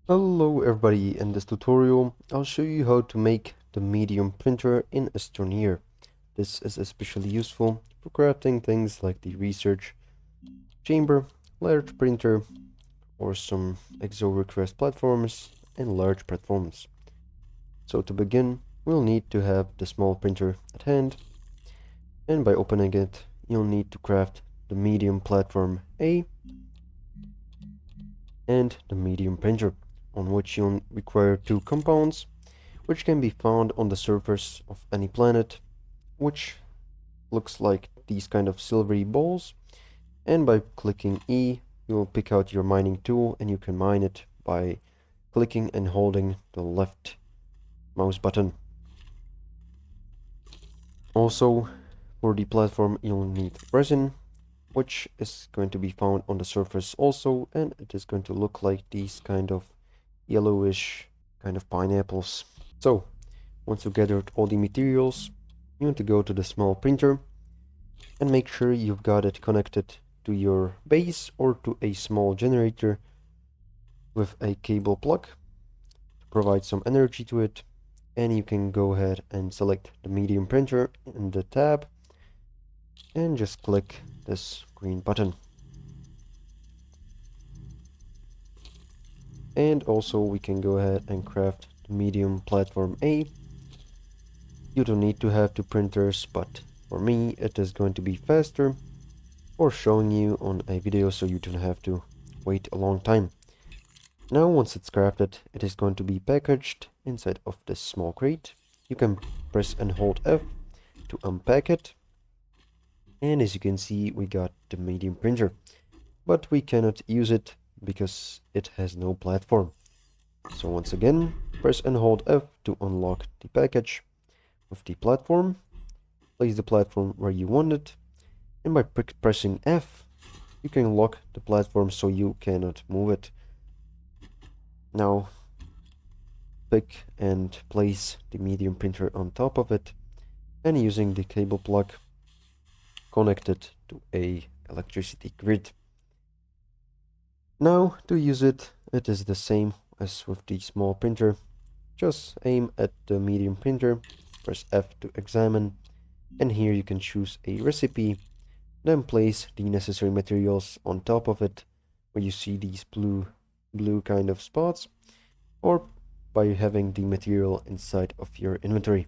Hello everybody, in this tutorial I'll show you how to make the medium printer in Astroneer. This is especially useful for crafting things like the research chamber, large printer, or some exo request platforms and large platforms. So to begin, we'll need to have the small printer at hand, and by opening it you'll need to craft the medium platform A and the medium printer, on which you'll require two compounds which can be found on the surface of any planet, which looks like these kind of silvery balls. And by clicking E, you'll pick out your mining tool and you can mine it by clicking and holding the left mouse button. Also, for the platform, you'll need resin, which is going to be found on the surface also, and it is going to look like these kind of yellowish kind of pineapples. So, once you gathered all the materials, you need to go to the small printer and make sure you've got it connected to your base or to a small generator with a cable plug to provide some energy to it. And you can go ahead and select the medium printer in the tab and just click this green button. And also we can go ahead and craft the medium platform A. You don't need to have two printers, but for me it is going to be faster for showing you on a video so you don't have to wait a long time. Now once it's crafted, it is going to be packaged inside of this small crate. You can press and hold F to unpack it. And as you can see, we got the medium printer, but we cannot use it because it has no platform. So once again, press and hold F to unlock the package with the platform. Place the platform where you want it, and by pressing F, you can lock the platform so you cannot move it. Now, pick and place the medium printer on top of it, and using the cable plug, connect it to a electricity grid. Now, to use it, it is the same as with the small printer. Just aim at the medium printer, press F to examine, and here you can choose a recipe, then place the necessary materials on top of it, where you see these blue kind of spots, or by having the material inside of your inventory.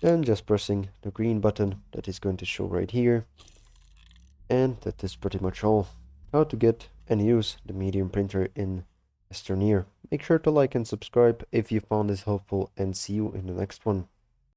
Then just pressing the green button that is going to show right here. And that is pretty much all. How to get and use the medium printer in Astroneer. Make sure to like and subscribe if you found this helpful, and see you in the next one.